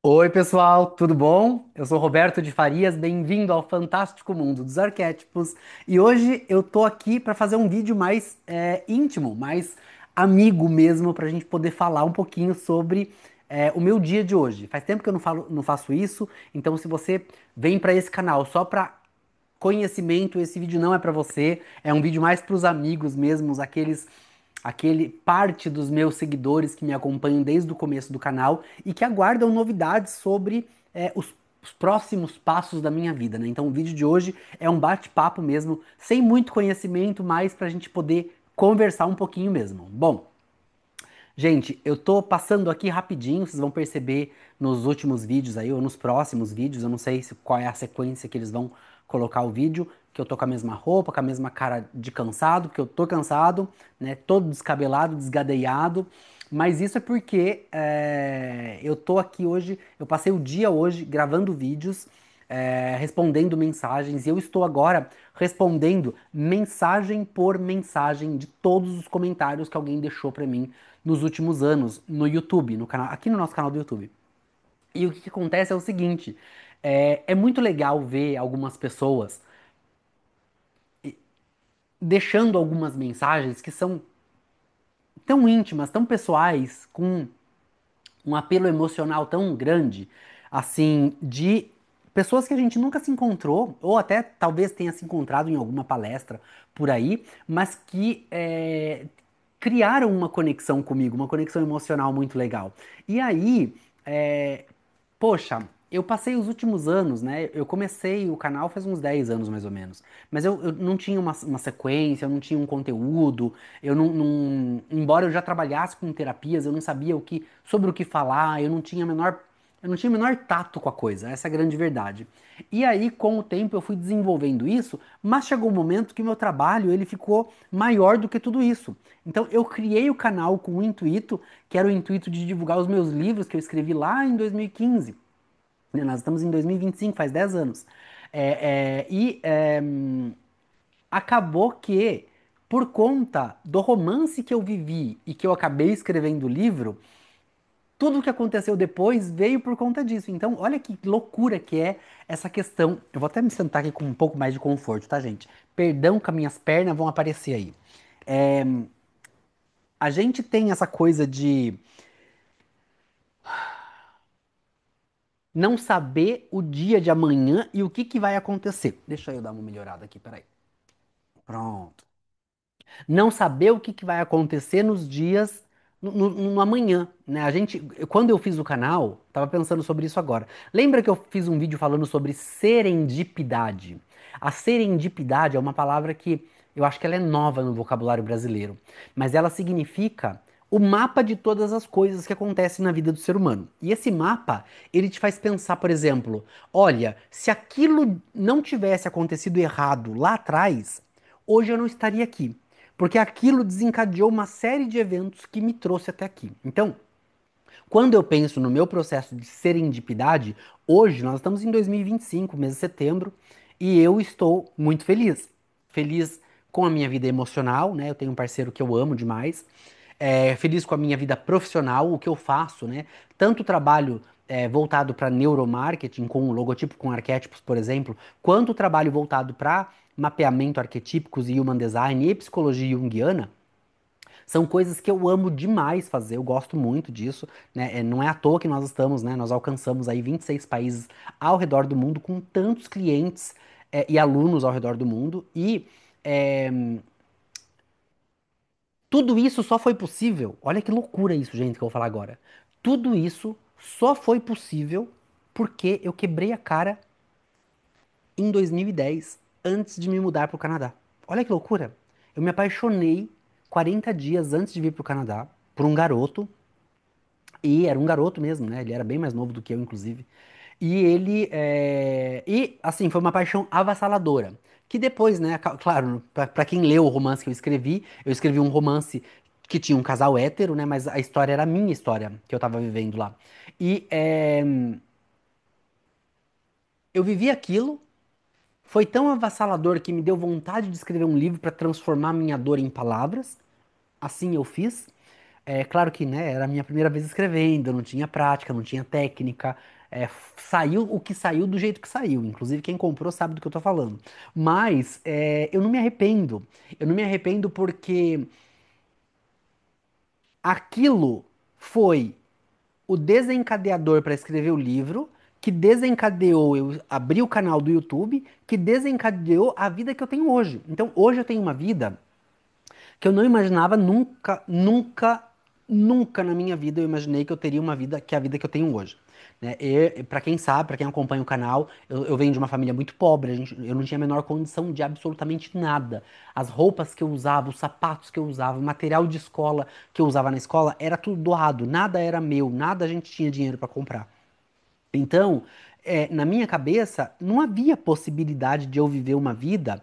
Oi, pessoal, tudo bom? Eu sou Roberto de Farias, bem-vindo ao fantástico mundo dos arquétipos. E hoje eu tô aqui para fazer um vídeo mais íntimo, mais amigo mesmo, para a gente poder falar um pouquinho sobre o meu dia de hoje. Faz tempo que eu não faço isso, então se você vem para esse canal só para conhecimento, esse vídeo não é para você, é um vídeo mais para os amigos mesmos, aquele parte dos meus seguidores que me acompanham desde o começo do canal e que aguardam novidades sobre os próximos passos da minha vida, né? Então o vídeo de hoje é um bate-papo mesmo, sem muito conhecimento, mas para a gente poder conversar um pouquinho mesmo. Bom, gente, eu tô passando aqui rapidinho, vocês vão perceber nos últimos vídeos aí, ou nos próximos vídeos, eu não sei qual é a sequência que eles vão colocar o vídeo, que eu tô com a mesma roupa, com a mesma cara de cansado, porque eu tô cansado, né, todo descabelado, desgadeiado, mas isso é porque eu tô aqui hoje, eu passei o dia hoje gravando vídeos, respondendo mensagens, e eu estou agora respondendo mensagem por mensagem de todos os comentários que alguém deixou pra mim nos últimos anos no YouTube, no canal, aqui no nosso canal do YouTube. E o que acontece é o seguinte: é muito legal ver algumas pessoas deixando algumas mensagens que são tão íntimas, tão pessoais, com um apelo emocional tão grande, assim, de pessoas que a gente nunca se encontrou, ou até talvez tenha se encontrado em alguma palestra por aí, mas que criaram uma conexão comigo, uma conexão emocional muito legal. E aí, é, poxa, eu passei os últimos anos, né? Eu comecei o canal faz uns 10 anos mais ou menos. Mas eu não tinha uma sequência, eu não tinha um conteúdo, embora eu já trabalhasse com terapias, eu não sabia sobre o que falar, eu não tinha o menor tato com a coisa, essa é a grande verdade. E aí, com o tempo, eu fui desenvolvendo isso, mas chegou um momento que o meu trabalho ele ficou maior do que tudo isso. Então, eu criei o canal com um intuito, que era o intuito de divulgar os meus livros que eu escrevi lá em 2015. Né? Nós estamos em 2025, faz 10 anos. Acabou que, por conta do romance que eu vivi e que eu acabei escrevendo o livro, tudo o que aconteceu depois veio por conta disso. Então, olha que loucura que é essa questão. Eu vou até me sentar aqui com um pouco mais de conforto, tá, gente? Perdão que as minhas pernas vão aparecer aí. É, a gente tem essa coisa de não saber o dia de amanhã e o que que vai acontecer. Deixa eu dar uma melhorada aqui, peraí. Pronto. Não saber o que que vai acontecer nos dias, no amanhã, né? Quando eu fiz o canal, tava pensando sobre isso agora. Lembra que eu fiz um vídeo falando sobre serendipidade? A serendipidade é uma palavra que eu acho que ela é nova no vocabulário brasileiro, mas ela significa o mapa de todas as coisas que acontecem na vida do ser humano. E esse mapa, ele te faz pensar, por exemplo, olha, se aquilo não tivesse acontecido errado lá atrás, hoje eu não estaria aqui. Porque aquilo desencadeou uma série de eventos que me trouxe até aqui. Então, quando eu penso no meu processo de serendipidade, hoje nós estamos em 2025, mês de setembro, e eu estou muito feliz. Feliz com a minha vida emocional, né? Eu tenho um parceiro que eu amo demais. Feliz com a minha vida profissional, o que eu faço, né? Tanto trabalho voltado para neuromarketing, com logotipo com arquétipos, por exemplo, quanto o trabalho voltado para mapeamento arquetípicos e human design e psicologia junguiana, são coisas que eu amo demais fazer, eu gosto muito disso, né? Não é à toa que nós estamos, né? Nós alcançamos aí 26 países ao redor do mundo com tantos clientes e alunos ao redor do mundo e é, tudo isso só foi possível. Olha que loucura isso, gente, que eu vou falar agora. Tudo isso só foi possível porque eu quebrei a cara em 2010, antes de me mudar para o Canadá. Olha que loucura. Eu me apaixonei 40 dias antes de vir para o Canadá por um garoto. E era um garoto mesmo, né? Ele era bem mais novo do que eu, inclusive. E ele. E, assim, foi uma paixão avassaladora. Que depois, né? Claro, pra quem leu o romance que eu escrevi um romance que tinha um casal hétero, né? Mas a história era a minha história que eu tava vivendo lá. E eu vivi aquilo, foi tão avassalador que me deu vontade de escrever um livro para transformar minha dor em palavras. Assim eu fiz. É claro que, né, era a minha primeira vez escrevendo, eu não tinha prática, não tinha técnica, saiu o que saiu do jeito que saiu. Inclusive, quem comprou sabe do que eu tô falando. Mas eu não me arrependo. Eu não me arrependo porque aquilo foi o desencadeador para escrever o livro, que desencadeou eu abrir o canal do YouTube, que desencadeou a vida que eu tenho hoje. Então, hoje eu tenho uma vida que eu não imaginava nunca, nunca, nunca na minha vida eu imaginei que eu teria uma vida que é a vida que eu tenho hoje. Né? E, para quem sabe, para quem acompanha o canal, eu venho de uma família muito pobre, eu não tinha a menor condição de absolutamente nada. As roupas que eu usava, os sapatos que eu usava, o material de escola que eu usava na escola, era tudo doado, nada era meu, nada a gente tinha dinheiro para comprar. Então, na minha cabeça, não havia possibilidade de eu viver uma vida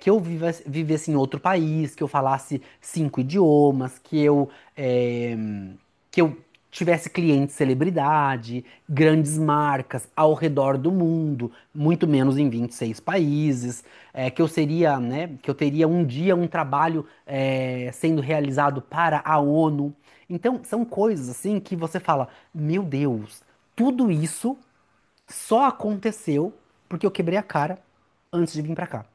que eu vivesse em outro país, que eu falasse 5 idiomas, é, que eu tivesse cliente celebridade, grandes marcas ao redor do mundo, muito menos em 26 países, que eu seria, né, que eu teria um dia um trabalho sendo realizado para a ONU. Então, são coisas assim que você fala, meu Deus. Tudo isso só aconteceu porque eu quebrei a cara antes de vir pra cá.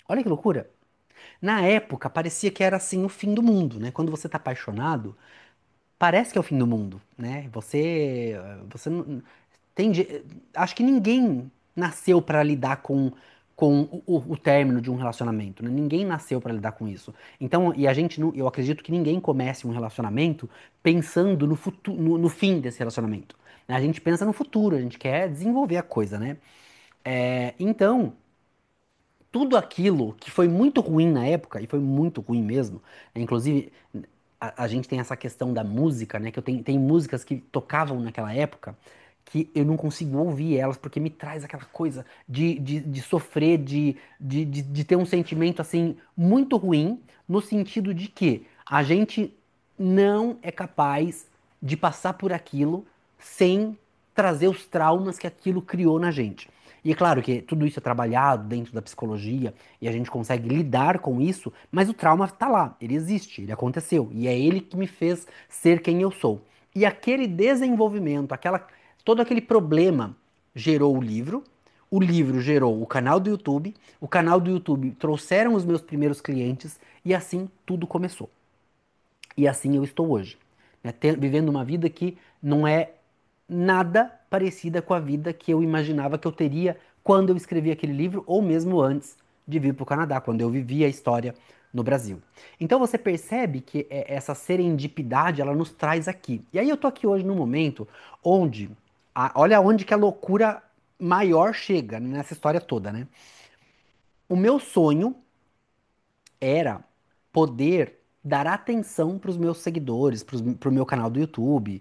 Olha que loucura. Na época, parecia que era assim o fim do mundo, né? Quando você tá apaixonado, parece que é o fim do mundo, né? Você não tem, acho que ninguém nasceu pra lidar com o término de um relacionamento, né? Ninguém nasceu pra lidar com isso. Então, e a gente não, eu acredito que ninguém comece um relacionamento pensando no futuro, no fim desse relacionamento. Né? A gente pensa no futuro, a gente quer desenvolver a coisa, né? Então, tudo aquilo que foi muito ruim na época, e foi muito ruim mesmo, né? Inclusive a gente tem essa questão da música, né? Que tem músicas que tocavam naquela época que eu não consigo ouvir elas porque me traz aquela coisa de sofrer, de ter um sentimento assim muito ruim, no sentido de que a gente não é capaz de passar por aquilo sem trazer os traumas que aquilo criou na gente. E é claro que tudo isso é trabalhado dentro da psicologia e a gente consegue lidar com isso, mas o trauma tá lá, ele existe, ele aconteceu e é ele que me fez ser quem eu sou. E aquele desenvolvimento, todo aquele problema gerou o livro gerou o canal do YouTube trouxeram os meus primeiros clientes e assim tudo começou. E assim eu estou hoje, né, vivendo uma vida que não é nada parecida com a vida que eu imaginava que eu teria quando eu escrevi aquele livro, ou mesmo antes de vir para o Canadá, quando eu vivi a história no Brasil. Então você percebe que essa serendipidade ela nos traz aqui. E aí eu tô aqui hoje num momento onde, olha onde que a loucura maior chega nessa história toda, né? O meu sonho era poder dar atenção para os meus seguidores, para o meu canal do YouTube,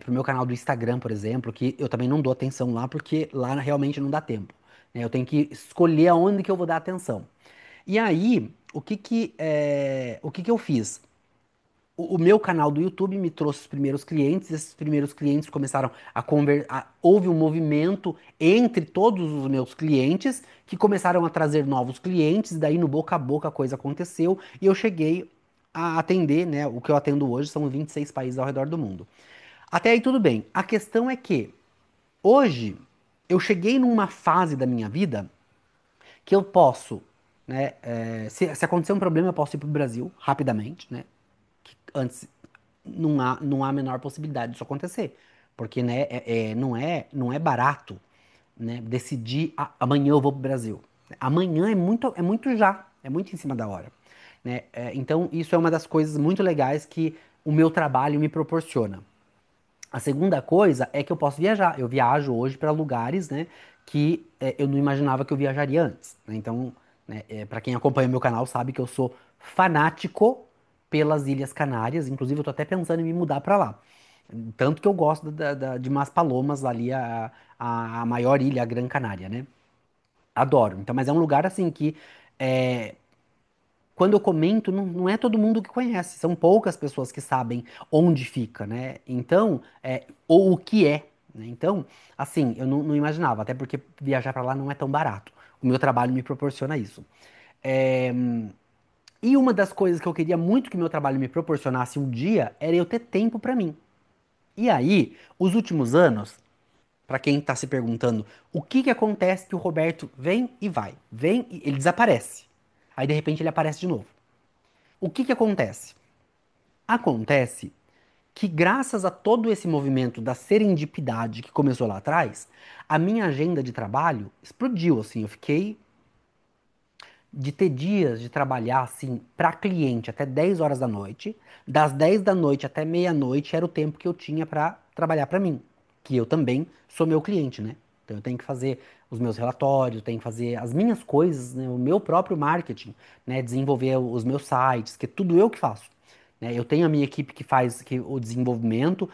para o meu canal do Instagram, por exemplo, que eu também não dou atenção lá porque lá realmente não dá tempo. Né? Eu tenho que escolher aonde que eu vou dar atenção. E aí, o que que eu fiz? O meu canal do YouTube me trouxe os primeiros clientes, esses primeiros clientes começaram houve um movimento entre todos os meus clientes que começaram a trazer novos clientes, e daí no boca a boca a coisa aconteceu e eu cheguei a atender, né, o que eu atendo hoje são 26 países ao redor do mundo. Até aí tudo bem. A questão é que hoje eu cheguei numa fase da minha vida que eu posso, né, se acontecer um problema eu posso ir pro Brasil rapidamente, né, antes não há a menor possibilidade disso acontecer. Porque, né, não é barato, né, decidir amanhã eu vou pro Brasil. Amanhã é muito já, é muito em cima da hora. Né? Então, isso é uma das coisas muito legais que o meu trabalho me proporciona. A segunda coisa é que eu posso viajar. Eu viajo hoje para lugares, né, que eu não imaginava que eu viajaria antes. Né? Então, né, para quem acompanha meu canal sabe que eu sou fanático pelas Ilhas Canárias. Inclusive, eu tô até pensando em me mudar para lá. Tanto que eu gosto de Maspalomas, ali a maior ilha, a Gran Canária, né? Adoro. Então, mas é um lugar assim que é, quando eu comento, não é todo mundo que conhece, são poucas pessoas que sabem onde fica, né? Então, ou o que é, né? Então, assim, eu não imaginava, até porque viajar pra lá não é tão barato. O meu trabalho me proporciona isso. É, E uma das coisas que eu queria muito que o meu trabalho me proporcionasse um dia era eu ter tempo pra mim. E aí, os últimos anos, para quem tá se perguntando, o que que acontece que o Roberto vem e vai, vem e ele desaparece. Aí de repente ele aparece de novo. O que que acontece? Acontece que graças a todo esse movimento da serendipidade que começou lá atrás, a minha agenda de trabalho explodiu, assim, eu fiquei de ter dias de trabalhar assim para cliente até 10 horas da noite, das 10 da noite até meia-noite era o tempo que eu tinha para trabalhar para mim, que eu também sou meu cliente, né? Então eu tenho que fazer os meus relatórios, eu tenho que fazer as minhas coisas, né? O meu próprio marketing, né? Desenvolver os meus sites, que é tudo eu que faço. Né? Eu tenho a minha equipe que faz o desenvolvimento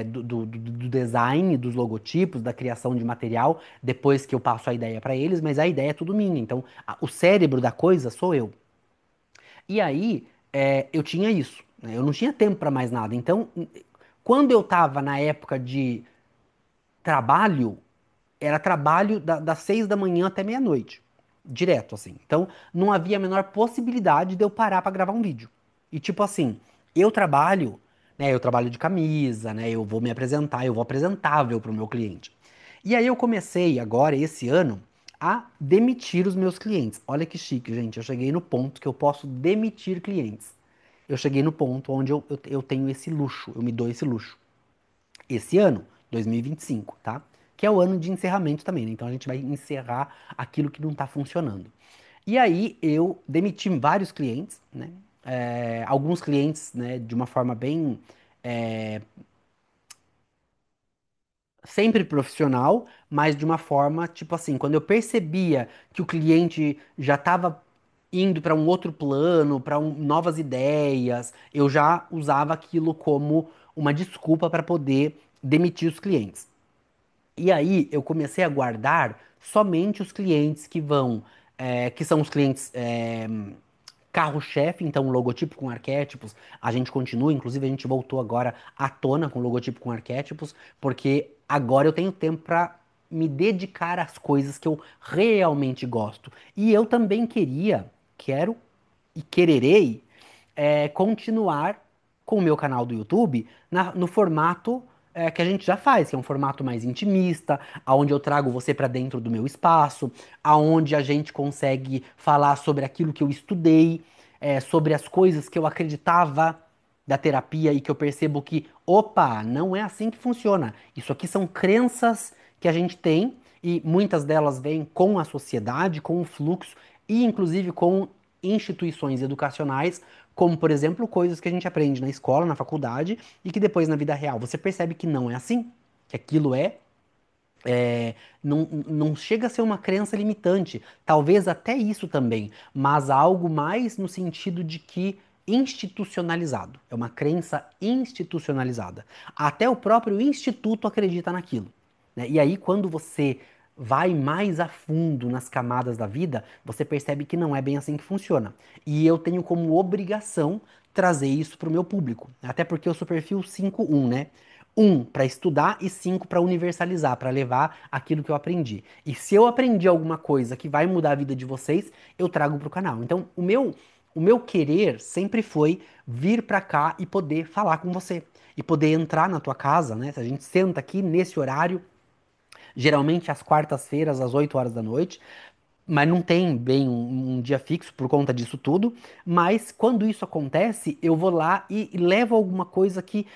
do design, dos logotipos, da criação de material, depois que eu passo a ideia para eles, mas a ideia é tudo minha. Então, o cérebro da coisa sou eu. E aí, eu tinha isso. Né? Eu não tinha tempo para mais nada. Então, quando eu estava na época de trabalho, era trabalho das 6 da manhã até meia-noite. Direto, assim. Então, não havia a menor possibilidade de eu parar pra gravar um vídeo. E tipo assim, eu trabalho, né? Eu trabalho de camisa, né? Eu vou me apresentar, eu vou apresentável pro meu cliente. E aí eu comecei agora, esse ano, a demitir os meus clientes. Olha que chique, gente. Eu cheguei no ponto que eu posso demitir clientes. Eu cheguei no ponto onde eu tenho esse luxo, eu me dou esse luxo esse ano, 2025, tá? Que é o ano de encerramento também, né? Então a gente vai encerrar aquilo que não está funcionando. E aí eu demiti vários clientes, né? Alguns clientes, né, de uma forma bem sempre profissional, mas de uma forma, tipo assim, quando eu percebia que o cliente já estava indo para um outro plano, para novas ideias, eu já usava aquilo como uma desculpa para poder demitir os clientes. E aí eu comecei a guardar somente os clientes que vão, que são os clientes carro-chefe, então logotipo com arquétipos, a gente continua, inclusive a gente voltou agora à tona com logotipo com arquétipos, porque agora eu tenho tempo para me dedicar às coisas que eu realmente gosto. E eu também quero e quererei continuar com o meu canal do YouTube no formato que a gente já faz, que é um formato mais intimista, aonde eu trago você para dentro do meu espaço, aonde a gente consegue falar sobre aquilo que eu estudei, sobre as coisas que eu acreditava da terapia e que eu percebo que, opa, não é assim que funciona. Isso aqui são crenças que a gente tem e muitas delas vêm com a sociedade, com o fluxo e inclusive com instituições educacionais, como por exemplo coisas que a gente aprende na escola, na faculdade e que depois na vida real você percebe que não é assim, que aquilo não chega a ser uma crença limitante, talvez até isso também, mas algo mais no sentido de que institucionalizado, é uma crença institucionalizada. Até o próprio instituto acredita naquilo, né? E aí, quando você vai mais a fundo nas camadas da vida, você percebe que não é bem assim que funciona. E eu tenho como obrigação trazer isso para o meu público, até porque eu sou perfil 5-1, né? Um para estudar e cinco para universalizar, para levar aquilo que eu aprendi. E se eu aprendi alguma coisa que vai mudar a vida de vocês, eu trago para o canal. Então, o meu querer sempre foi vir para cá e poder falar com você. E poder entrar na tua casa, né? Se a gente senta aqui nesse horário, geralmente às quartas-feiras, às 8 horas da noite, mas não tem bem um dia fixo por conta disso tudo. Mas quando isso acontece, eu vou lá e levo alguma coisa que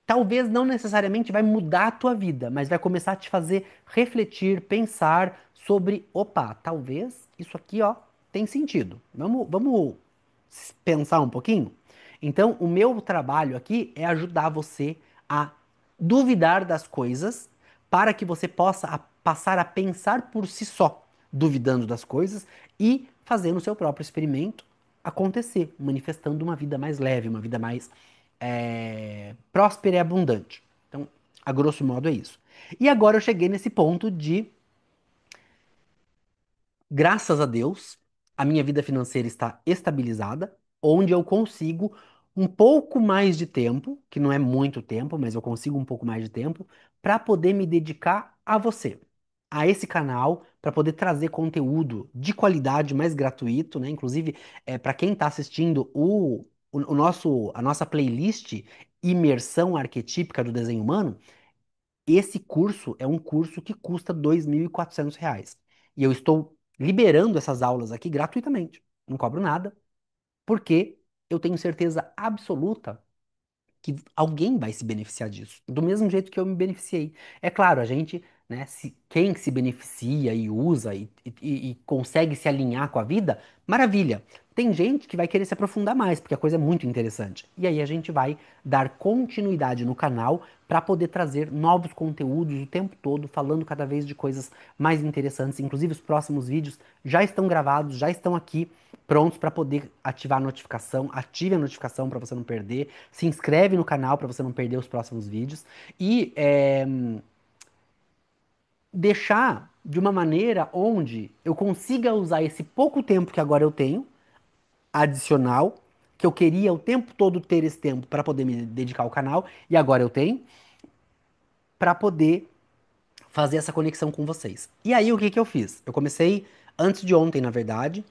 talvez não necessariamente vai mudar a tua vida, mas vai começar a te fazer refletir, pensar sobre, opa, talvez isso aqui, ó, tem sentido. Vamos pensar um pouquinho? Então, o meu trabalho aqui é ajudar você a duvidar das coisas para que você possa passar a pensar por si só, duvidando das coisas e fazendo o seu próprio experimento acontecer, manifestando uma vida mais leve, uma vida mais próspera e abundante. Então, a grosso modo é isso. E agora eu cheguei nesse ponto de, graças a Deus, a minha vida financeira está estabilizada, onde eu consigo um pouco mais de tempo, que não é muito tempo, mas eu consigo um pouco mais de tempo, para poder me dedicar a você, a esse canal, para poder trazer conteúdo de qualidade mais gratuito, né? Inclusive, para quem está assistindo a nossa playlist Imersão Arquetípica do Desenho Humano, esse curso é um curso que custa R$ 2.400. E eu estou liberando essas aulas aqui gratuitamente. Não cobro nada, porque eu tenho certeza absoluta que alguém vai se beneficiar disso, do mesmo jeito que eu me beneficiei. É claro, a gente, né, quem se beneficia e usa e consegue se alinhar com a vida, maravilha. Tem gente que vai querer se aprofundar mais, porque a coisa é muito interessante. E aí a gente vai dar continuidade no canal para poder trazer novos conteúdos o tempo todo, falando cada vez de coisas mais interessantes. Inclusive, os próximos vídeos já estão gravados, já estão aqui prontos para poder ativar a notificação. Ative a notificação para você não perder. Se inscreve no canal para você não perder os próximos vídeos. E deixar de uma maneira onde eu consiga usar esse pouco tempo que agora eu tenho, adicional, que eu queria o tempo todo ter esse tempo para poder me dedicar ao canal, e agora eu tenho, para poder fazer essa conexão com vocês. E aí, o que que eu fiz? Eu comecei antes de ontem, na verdade,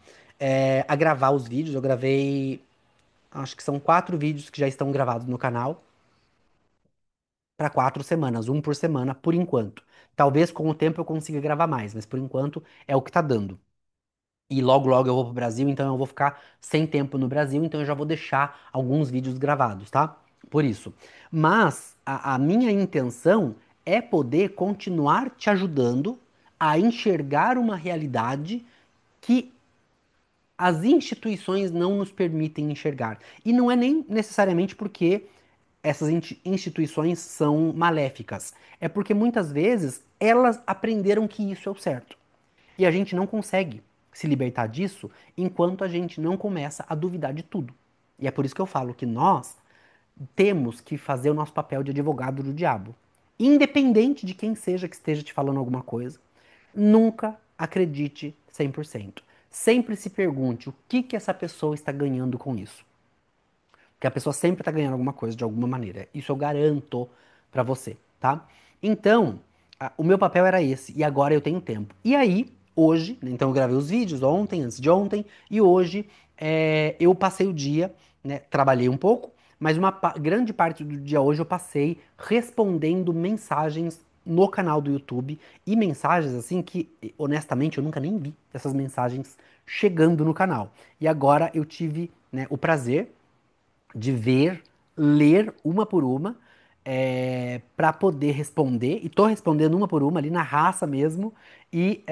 a gravar os vídeos. Eu gravei, acho que são 4 vídeos que já estão gravados no canal para 4 semanas, um por semana, por enquanto. Talvez com o tempo eu consiga gravar mais, mas por enquanto é o que tá dando. E logo, logo eu vou pro Brasil, então eu vou ficar sem tempo no Brasil, então eu já vou deixar alguns vídeos gravados, tá? Por isso. Mas a minha intenção é poder continuar te ajudando a enxergar uma realidade que as instituições não nos permitem enxergar. E não é nem necessariamente porque essas instituições são maléficas. É porque muitas vezes elas aprenderam que isso é o certo. E a gente não consegue se libertar disso enquanto a gente não começa a duvidar de tudo. E é por isso que eu falo que nós temos que fazer o nosso papel de advogado do diabo. Independente de quem seja que esteja te falando alguma coisa, nunca acredite 100%. Sempre se pergunte o que que essa pessoa está ganhando com isso. Porque a pessoa sempre está ganhando alguma coisa de alguma maneira. Isso eu garanto pra você, tá? Então, o meu papel era esse e agora eu tenho tempo. E aí, hoje, né, então eu gravei os vídeos ontem, antes de ontem, e hoje eu passei o dia, né, trabalhei um pouco, mas uma grande parte do dia hoje eu passei respondendo mensagens no canal do YouTube e mensagens assim que, honestamente, eu nunca nem vi essas mensagens chegando no canal. E agora eu tive, né, o prazer de ver, ler uma por uma, para poder responder. E tô respondendo uma por uma ali na raça mesmo. E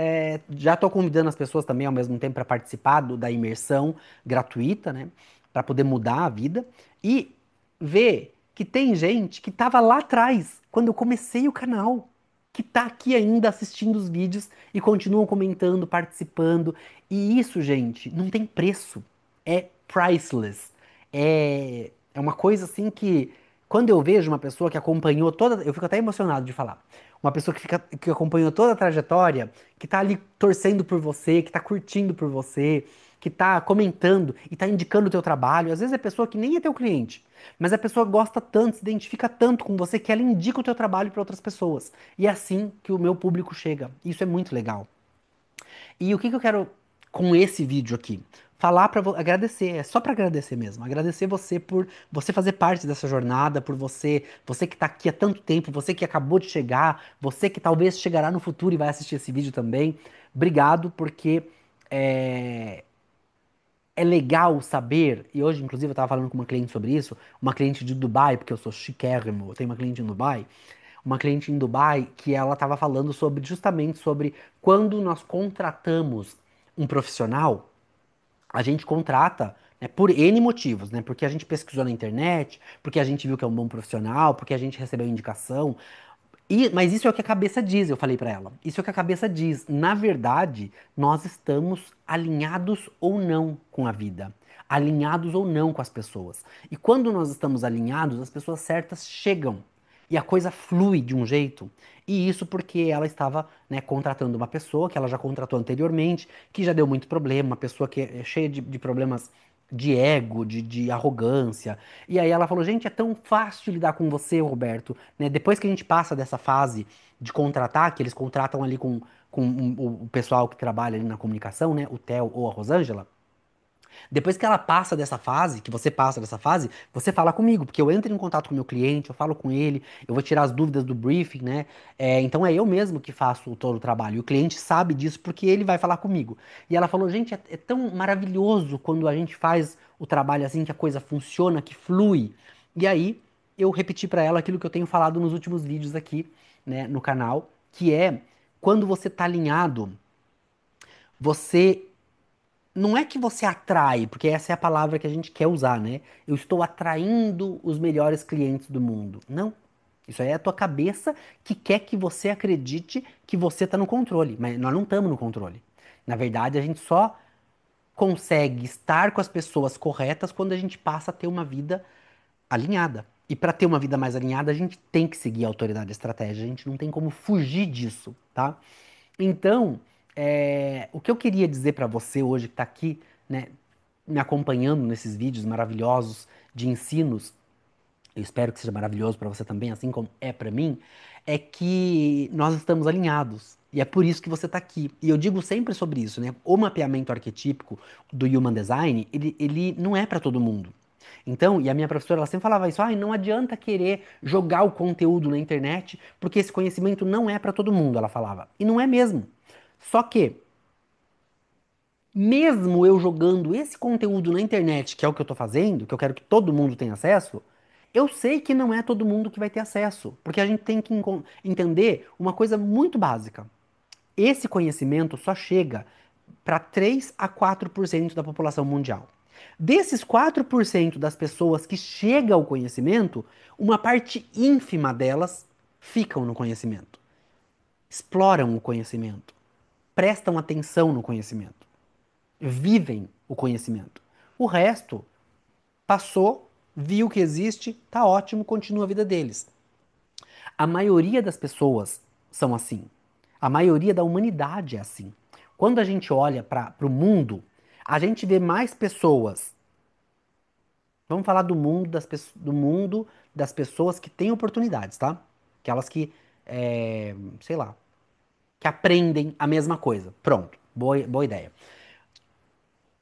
já tô convidando as pessoas também ao mesmo tempo para participar da imersão gratuita, né? Para poder mudar a vida. E ver que tem gente que tava lá atrás, quando eu comecei o canal, que tá aqui ainda assistindo os vídeos e continuam comentando, participando. E isso, gente, não tem preço. É priceless. É uma coisa assim que, quando eu vejo uma pessoa que acompanhou toda. Eu fico até emocionado de falar. Uma pessoa que acompanhou toda a trajetória, que tá ali torcendo por você, que tá curtindo por você, que tá comentando e tá indicando o teu trabalho. Às vezes é pessoa que nem é teu cliente, mas a pessoa gosta tanto, se identifica tanto com você que ela indica o teu trabalho para outras pessoas. E é assim que o meu público chega. Isso é muito legal. E o que que eu quero com esse vídeo aqui? Falar para agradecer, é só para agradecer mesmo. Agradecer você por você fazer parte dessa jornada, por você que tá aqui há tanto tempo, você que acabou de chegar, você que talvez chegará no futuro e vai assistir esse vídeo também. Obrigado, porque é, é legal saber, e hoje, inclusive, eu tava falando com uma cliente sobre isso, uma cliente de Dubai, porque eu sou chiquérrimo, eu tenho uma cliente em Dubai, uma cliente em Dubai que ela estava falando sobre justamente sobre quando nós contratamos um profissional, a gente contrata, né, por N motivos, né? Porque a gente pesquisou na internet, porque a gente viu que é um bom profissional, porque a gente recebeu indicação. Mas isso é o que a cabeça diz, eu falei pra ela. Isso é o que a cabeça diz. Na verdade, nós estamos alinhados ou não com a vida, alinhados ou não com as pessoas. E quando nós estamos alinhados, as pessoas certas chegam e a coisa flui de um jeito. E isso porque ela estava, né, contratando uma pessoa que ela já contratou anteriormente, que já deu muito problema, uma pessoa que é cheia de problemas de ego, de arrogância. E aí ela falou: gente, é tão fácil lidar com você, Roberto, né? Depois que a gente passa dessa fase de contratar, que eles contratam ali com o pessoal que trabalha ali na comunicação, né? O Theo ou a Rosângela. Depois que ela passa dessa fase, que você passa dessa fase, você fala comigo, porque eu entro em contato com o meu cliente, eu falo com ele, eu vou tirar as dúvidas do briefing, né? Então é eu mesmo que faço todo o trabalho. E o cliente sabe disso porque ele vai falar comigo. E ela falou, gente, é tão maravilhoso quando a gente faz o trabalho assim, que a coisa funciona, que flui. E aí eu repeti pra ela aquilo que eu tenho falado nos últimos vídeos aqui, né, no canal, que é quando você tá alinhado, você não é que você atrai, porque essa é a palavra que a gente quer usar, né? Eu estou atraindo os melhores clientes do mundo. Não. Isso aí é a tua cabeça que quer que você acredite que você está no controle, mas nós não estamos no controle. Na verdade, a gente só consegue estar com as pessoas corretas quando a gente passa a ter uma vida alinhada. E para ter uma vida mais alinhada, a gente tem que seguir a autoridade e a estratégia. A gente não tem como fugir disso, tá? Então, o que eu queria dizer para você hoje que está aqui, né, me acompanhando nesses vídeos maravilhosos de ensinos, eu espero que seja maravilhoso para você também, assim como é para mim, é que nós estamos alinhados. E é por isso que você está aqui. E eu digo sempre sobre isso, né? O mapeamento arquetípico do Human Design, ele não é para todo mundo. Então, e a minha professora, ela sempre falava isso, não adianta querer jogar o conteúdo na internet, porque esse conhecimento não é para todo mundo, ela falava. E não é mesmo. Só que mesmo eu jogando esse conteúdo na internet, que é o que eu tô fazendo, que eu quero que todo mundo tenha acesso, eu sei que não é todo mundo que vai ter acesso, porque a gente tem que entender uma coisa muito básica. Esse conhecimento só chega para 3 a 4% da população mundial. Desses 4% das pessoas que chega ao conhecimento, uma parte ínfima delas ficam no conhecimento, exploram o conhecimento, prestam atenção no conhecimento, vivem o conhecimento. O resto passou, viu que existe, tá ótimo, continua a vida deles. A maioria das pessoas são assim. A maioria da humanidade é assim. Quando a gente olha para o mundo, a gente vê mais pessoas. Vamos falar do mundo do mundo das pessoas que têm oportunidades, tá? Aquelas que, sei lá, que aprendem a mesma coisa. Pronto, boa ideia.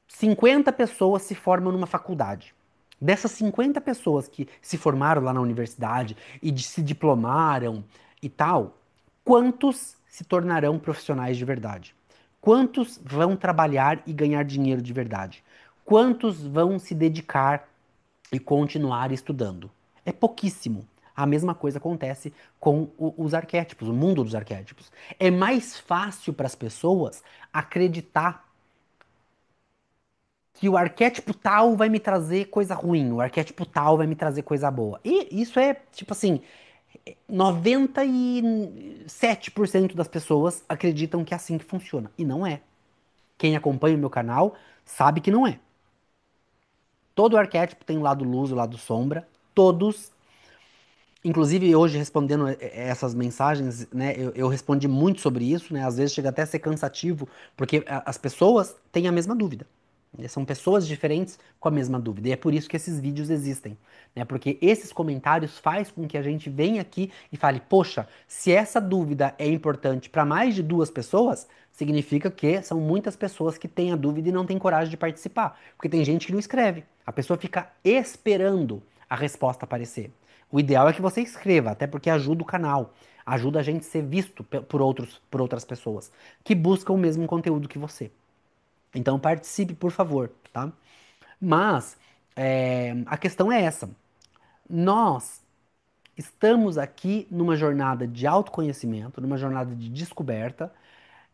50 pessoas se formam numa faculdade. Dessas 50 pessoas que se formaram lá na universidade e se diplomaram e tal, quantos se tornarão profissionais de verdade? Quantos vão trabalhar e ganhar dinheiro de verdade? Quantos vão se dedicar e continuar estudando? É pouquíssimo. A mesma coisa acontece com os arquétipos, o mundo dos arquétipos. É mais fácil para as pessoas acreditar que o arquétipo tal vai me trazer coisa ruim, o arquétipo tal vai me trazer coisa boa. E isso é, tipo assim, 97% das pessoas acreditam que é assim que funciona. E não é. Quem acompanha o meu canal sabe que não é. Todo arquétipo tem o lado luz, o lado sombra. Todos. Inclusive, hoje, respondendo essas mensagens, né, eu respondi muito sobre isso, né? Às vezes chega até a ser cansativo, porque as pessoas têm a mesma dúvida. São pessoas diferentes com a mesma dúvida. E é por isso que esses vídeos existem, né? Porque esses comentários faz com que a gente venha aqui e fale, poxa, se essa dúvida é importante para mais de duas pessoas, significa que são muitas pessoas que têm a dúvida e não têm coragem de participar. Porque tem gente que não escreve. A pessoa fica esperando a resposta aparecer. O ideal é que você escreva, até porque ajuda o canal, ajuda a gente a ser visto por outras pessoas que buscam o mesmo conteúdo que você. Então participe, por favor, tá? Mas a questão é essa. Nós estamos aqui numa jornada de autoconhecimento, numa jornada de descoberta,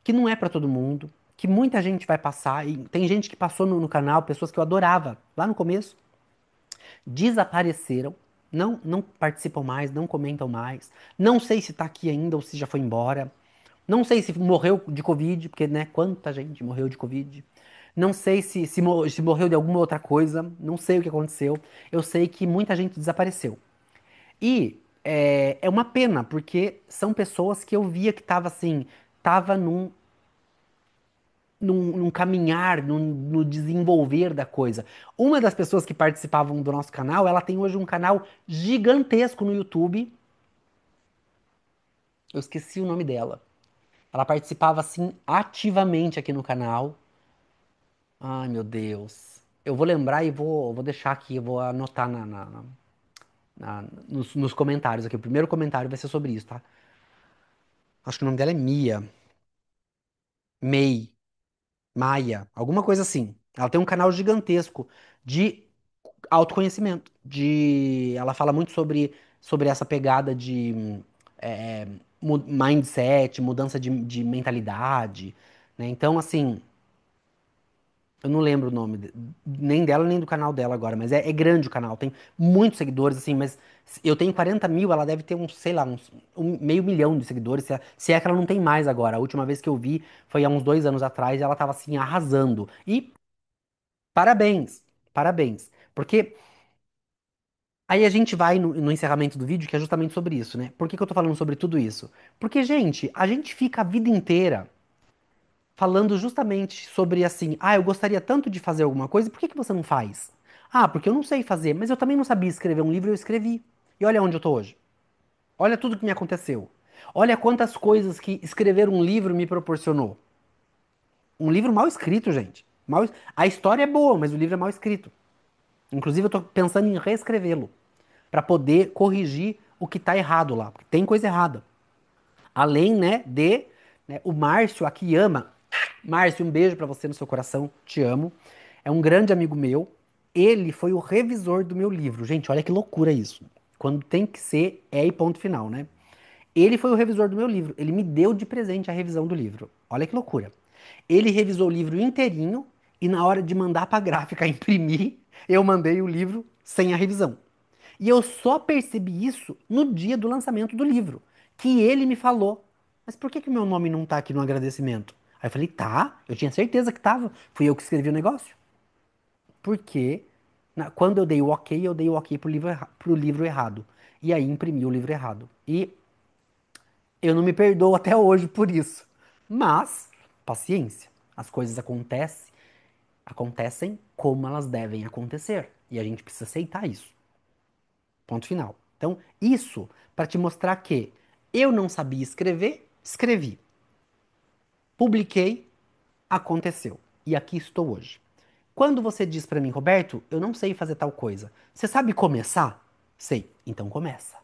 que não é para todo mundo, que muita gente vai passar, e tem gente que passou no canal, pessoas que eu adorava lá no começo, desapareceram, não participam mais, não comentam mais. Não sei se tá aqui ainda ou se já foi embora. Não sei se morreu de Covid, porque, né, quanta gente morreu de Covid. Não sei se morreu de alguma outra coisa. Não sei o que aconteceu. Eu sei que muita gente desapareceu. E é uma pena, porque são pessoas que eu via que tava assim, tava num caminhar, no desenvolver da coisa. Uma das pessoas que participavam do nosso canal, ela tem hoje um canal gigantesco no YouTube. Eu esqueci o nome dela. Ela participava assim ativamente aqui no canal. Ai, meu Deus. Eu vou lembrar e vou deixar aqui, eu vou anotar nos comentários aqui. O primeiro comentário vai ser sobre isso, tá? Acho que o nome dela é Mia, May, Maia, alguma coisa assim. Ela tem um canal gigantesco de autoconhecimento, ela fala muito sobre essa pegada de é, mindset, mudança de mentalidade, né? Então, assim, eu não lembro o nome nem dela nem do canal dela agora, mas é grande o canal, tem muitos seguidores, assim, mas eu tenho 40 mil, ela deve ter uns, sei lá, um meio milhão de seguidores, se é que ela não tem mais agora. A última vez que eu vi foi há uns 2 anos atrás e ela tava, assim, arrasando. E parabéns, parabéns. Porque aí a gente vai no encerramento do vídeo, que é justamente sobre isso, né? Por que que eu tô falando sobre tudo isso? Porque, gente, a gente fica a vida inteira falando justamente sobre assim, ah, eu gostaria tanto de fazer alguma coisa, por que que você não faz? Ah, porque eu não sei fazer, mas eu também não sabia escrever um livro, eu escrevi. E olha onde eu tô hoje. Olha tudo que me aconteceu. Olha quantas coisas que escrever um livro me proporcionou. Um livro mal escrito, gente. A história é boa, mas o livro é mal escrito. Inclusive, eu tô pensando em reescrevê-lo para poder corrigir o que tá errado lá, porque tem coisa errada. Além, né, o Márcio Akiyama. Márcio, um beijo pra você no seu coração, te amo. É um grande amigo meu. Ele foi o revisor do meu livro. Gente, olha que loucura isso. Quando tem que ser, é e ponto final, né? Ele foi o revisor do meu livro. Ele me deu de presente a revisão do livro. Olha que loucura. Ele revisou o livro inteirinho e na hora de mandar pra gráfica imprimir, eu mandei o livro sem a revisão. E eu só percebi isso no dia do lançamento do livro, que ele me falou: Mas por que que o meu nome não tá aqui no agradecimento? Aí eu falei: Tá, eu tinha certeza que tava. Fui eu que escrevi o negócio. Porque quando eu dei o ok pro livro errado. E aí imprimi o livro errado. E eu não me perdoo até hoje por isso. Mas, paciência. As coisas acontecem como elas devem acontecer. E a gente precisa aceitar isso. Ponto final. Então, isso para te mostrar que eu não sabia escrever, escrevi. Publiquei, aconteceu. E aqui estou hoje. Quando você diz para mim, Roberto, eu não sei fazer tal coisa, você sabe começar? Sei. Então começa.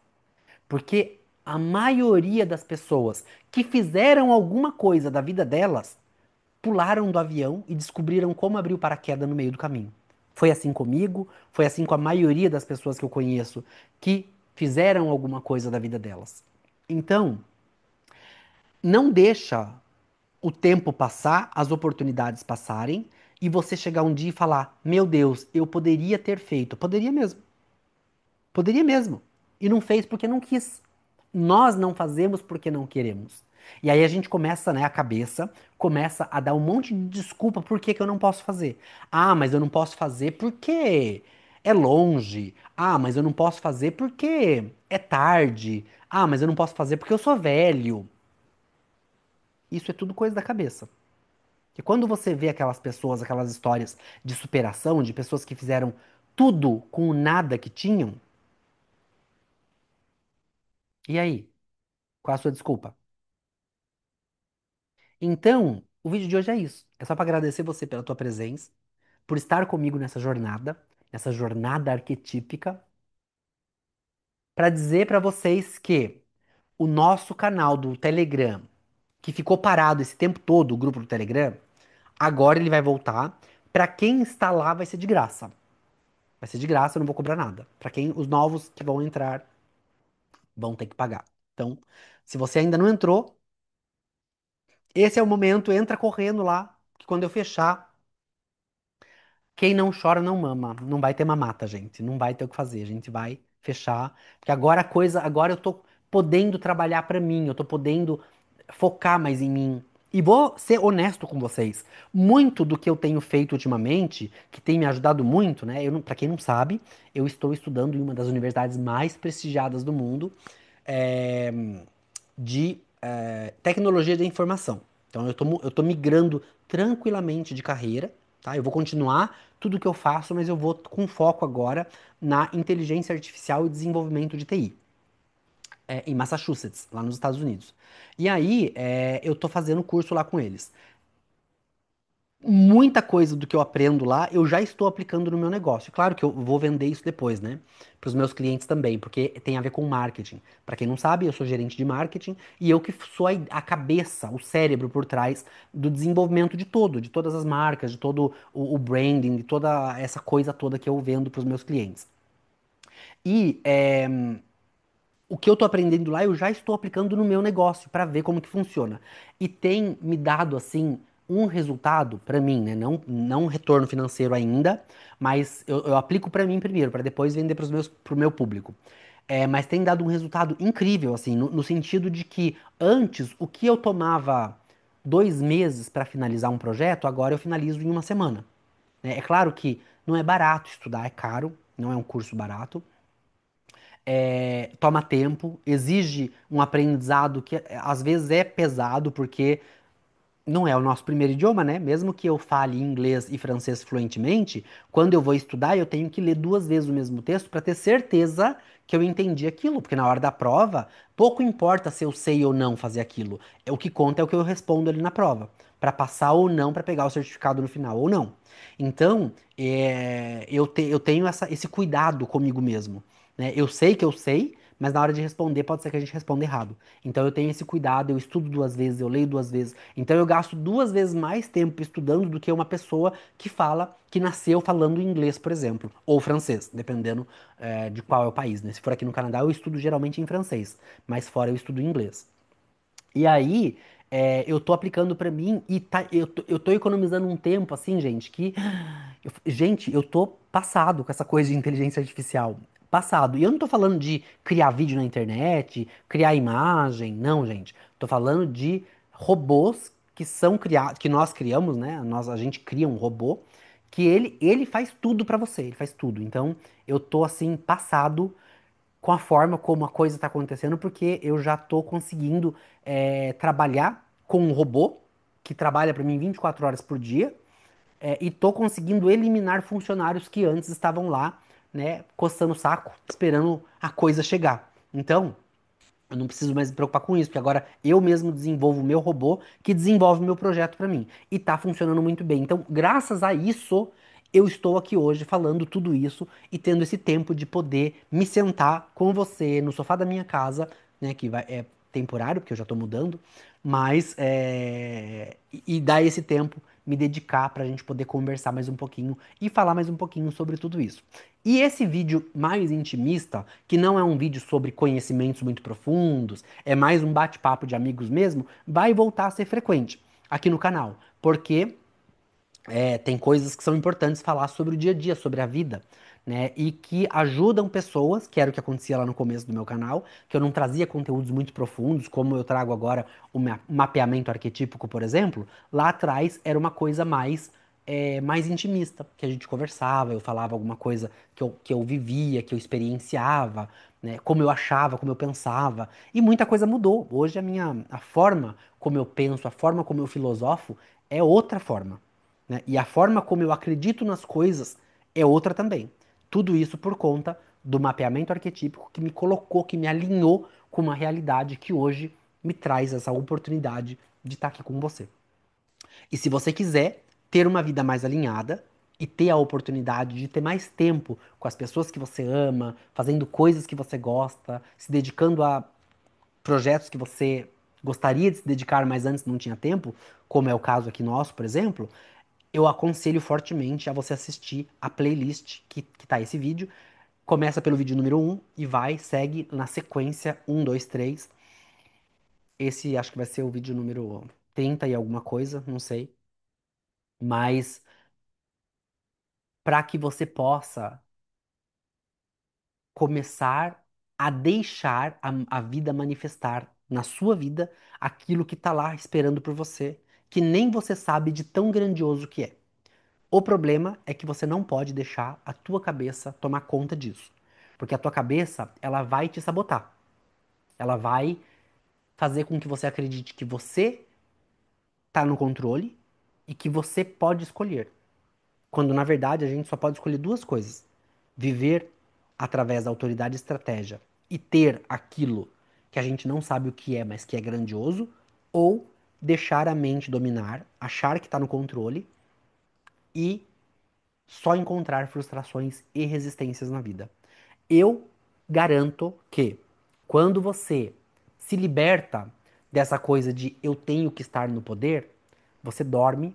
Porque a maioria das pessoas que fizeram alguma coisa da vida delas pularam do avião e descobriram como abrir o paraquedas no meio do caminho. Foi assim comigo, foi assim com a maioria das pessoas que eu conheço que fizeram alguma coisa da vida delas. Então, não deixa o tempo passar, as oportunidades passarem e você chegar um dia e falar: "Meu Deus, eu poderia ter feito". Poderia mesmo. Poderia mesmo. E não fez porque não quis. Nós não fazemos porque não queremos. E aí a gente começa, né, a cabeça começa a dar um monte de desculpa por que que eu não posso fazer. Ah, mas eu não posso fazer porque é longe. Ah, mas eu não posso fazer porque é tarde. Ah, mas eu não posso fazer porque eu sou velho. Isso é tudo coisa da cabeça. E quando você vê aquelas pessoas, aquelas histórias de superação, de pessoas que fizeram tudo com o nada que tinham, e aí? Qual a sua desculpa? Então, o vídeo de hoje é isso. É só para agradecer você pela tua presença, por estar comigo nessa jornada arquetípica, para dizer para vocês que o nosso canal do Telegram, que ficou parado esse tempo todo, o grupo do Telegram, agora ele vai voltar. Para quem está lá vai ser de graça. Vai ser de graça, eu não vou cobrar nada. Para quem os novos que vão entrar vão ter que pagar. Então, se você ainda não entrou, esse é o momento, entra correndo lá, que quando eu fechar, quem não chora não mama. Não vai ter mamata, gente. Não vai ter o que fazer. A gente vai fechar. Porque agora a coisa, agora eu tô podendo trabalhar pra mim, eu tô podendo focar mais em mim. E vou ser honesto com vocês. Muito do que eu tenho feito ultimamente, que tem me ajudado muito, né? Para quem não sabe, eu estou estudando em uma das universidades mais prestigiadas do mundo. É, de tecnologia da informação. Então eu tô migrando tranquilamente de carreira, tá? Eu vou continuar tudo que eu faço, mas eu vou com foco agora na inteligência artificial e desenvolvimento de TI, em Massachusetts, lá nos Estados Unidos. E aí, eu tô fazendo curso lá com eles. muita coisa do que eu aprendo lá eu já estou aplicando no meu negócio. Claro que eu vou vender isso depois, né? Para os meus clientes também, porque tem a ver com marketing. Para quem não sabe, eu sou gerente de marketing e eu que sou a cabeça, o cérebro por trás do desenvolvimento de todo, de todas as marcas, de todo o branding, de toda essa coisa toda que eu vendo para os meus clientes. E o que eu tô aprendendo lá, eu já estou aplicando no meu negócio para ver como que funciona. E tem me dado assim um resultado para mim, né? Não um retorno financeiro ainda, mas eu aplico para mim primeiro, para depois vender pro meu público. Mas tem dado um resultado incrível, assim, no sentido de que antes o que eu tomava 2 meses para finalizar um projeto, agora eu finalizo em uma semana. Né? É claro que não é barato estudar, é caro, não é um curso barato, toma tempo, exige um aprendizado que às vezes é pesado, porque não é o nosso primeiro idioma, né? Mesmo que eu fale inglês e francês fluentemente, quando eu vou estudar, eu tenho que ler 2 vezes o mesmo texto para ter certeza que eu entendi aquilo, porque na hora da prova, pouco importa se eu sei ou não fazer aquilo. O que conta é o que eu respondo ali na prova, para passar ou não, para pegar o certificado no final ou não. Então, eu tenho esse cuidado comigo mesmo, né? Eu sei que eu sei, mas na hora de responder pode ser que a gente responda errado. Então eu tenho esse cuidado, eu estudo 2 vezes, eu leio 2 vezes. Então eu gasto 2 vezes mais tempo estudando do que uma pessoa que nasceu falando inglês, por exemplo, ou francês, dependendo, de qual é o país, né? Se for aqui no Canadá, eu estudo geralmente em francês, mas fora eu estudo em inglês. E aí, eu tô aplicando pra mim e eu tô economizando um tempo, assim, gente, gente, eu tô passado com essa coisa de inteligência artificial. Passado. E eu não tô falando de criar vídeo na internet, criar imagem, não, gente. Tô falando de robôs que são criados, que nós criamos, né? A gente cria um robô que ele faz tudo pra você, ele faz tudo. Então, eu tô, assim, passado com a forma como a coisa está acontecendo, porque eu já estou conseguindo trabalhar com um robô que trabalha para mim 24 horas por dia, e estou conseguindo eliminar funcionários que antes estavam lá, né, coçando o saco, esperando a coisa chegar. Então, eu não preciso mais me preocupar com isso, porque agora eu mesmo desenvolvo o meu robô que desenvolve o meu projeto para mim. E tá funcionando muito bem. Então, graças a isso, eu estou aqui hoje falando tudo isso e tendo esse tempo de poder me sentar com você no sofá da minha casa, né, é temporário, porque eu já tô mudando, mas e dar esse tempo, me dedicar para a gente poder conversar mais um pouquinho e falar mais um pouquinho sobre tudo isso. E esse vídeo mais intimista, que não é um vídeo sobre conhecimentos muito profundos, é mais um bate-papo de amigos mesmo, vai voltar a ser frequente aqui no canal, porque tem coisas que são importantes falar sobre o dia a dia, sobre a vida, né? E que ajudam pessoas, que era o que acontecia lá no começo do meu canal, que eu não trazia conteúdos muito profundos, como eu trago agora o mapeamento arquetípico, por exemplo. Lá atrás era uma coisa mais intimista, que a gente conversava, eu falava alguma coisa que eu vivia, que eu experienciava, né? Como eu achava, como eu pensava. E muita coisa mudou. Hoje a forma como eu penso, a forma como eu filosofo é outra forma, né? E a forma como eu acredito nas coisas é outra também. Tudo isso por conta do mapeamento arquetípico que me colocou, que me alinhou com uma realidade que hoje me traz essa oportunidade de estar aqui com você. E se você quiser ter uma vida mais alinhada e ter a oportunidade de ter mais tempo com as pessoas que você ama, fazendo coisas que você gosta, se dedicando a projetos que você gostaria de se dedicar, mas antes não tinha tempo, como é o caso aqui nosso, por exemplo, eu aconselho fortemente a você assistir a playlist que tá esse vídeo. Começa pelo vídeo número 1 e segue na sequência 1, 2, 3. Esse acho que vai ser o vídeo número 30 e alguma coisa, não sei. Mas para que você possa começar a deixar a vida manifestar na sua vida aquilo que tá lá esperando por você, que nem você sabe de tão grandioso que é. O problema é que você não pode deixar a tua cabeça tomar conta disso. Porque a tua cabeça, ela vai te sabotar. Ela vai fazer com que você acredite que você tá no controle e que você pode escolher. Quando na verdade a gente só pode escolher duas coisas: viver através da autoridade e estratégia e ter aquilo que a gente não sabe o que é, mas que é grandioso, ou deixar a mente dominar, achar que está no controle e só encontrar frustrações e resistências na vida. Eu garanto que quando você se liberta dessa coisa de eu tenho que estar no poder, você dorme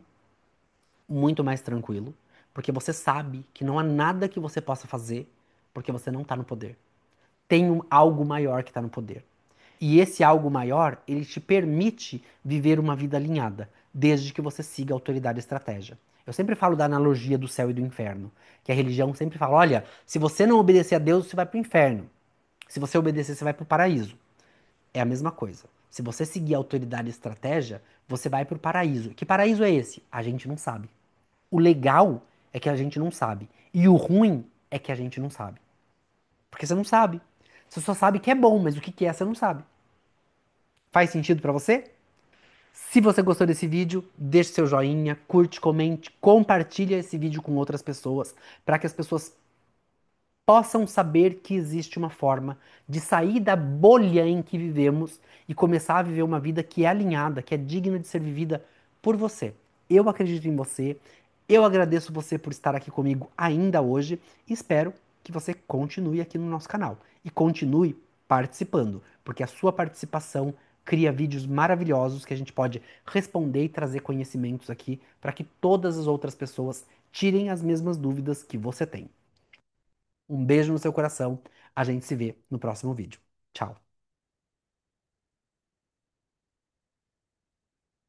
muito mais tranquilo, porque você sabe que não há nada que você possa fazer porque você não está no poder. Tem algo maior que está no poder. E esse algo maior, ele te permite viver uma vida alinhada, desde que você siga a autoridade e estratégia. Eu sempre falo da analogia do céu e do inferno, que a religião sempre fala, olha, se você não obedecer a Deus, você vai para o inferno. Se você obedecer, você vai para o paraíso. É a mesma coisa. Se você seguir a autoridade e estratégia, você vai para o paraíso. Que paraíso é esse? A gente não sabe. O legal é que a gente não sabe. E o ruim é que a gente não sabe. Porque você não sabe. Você só sabe que é bom, mas o que que é, você não sabe. Faz sentido pra você? Se você gostou desse vídeo, deixe seu joinha, curte, comente, compartilha esse vídeo com outras pessoas, para que as pessoas possam saber que existe uma forma de sair da bolha em que vivemos e começar a viver uma vida que é alinhada, que é digna de ser vivida por você. Eu acredito em você, eu agradeço você por estar aqui comigo ainda hoje e espero que você continue aqui no nosso canal e continue participando, porque a sua participação cria vídeos maravilhosos que a gente pode responder e trazer conhecimentos aqui para que todas as outras pessoas tirem as mesmas dúvidas que você tem. Um beijo no seu coração. A gente se vê no próximo vídeo. Tchau.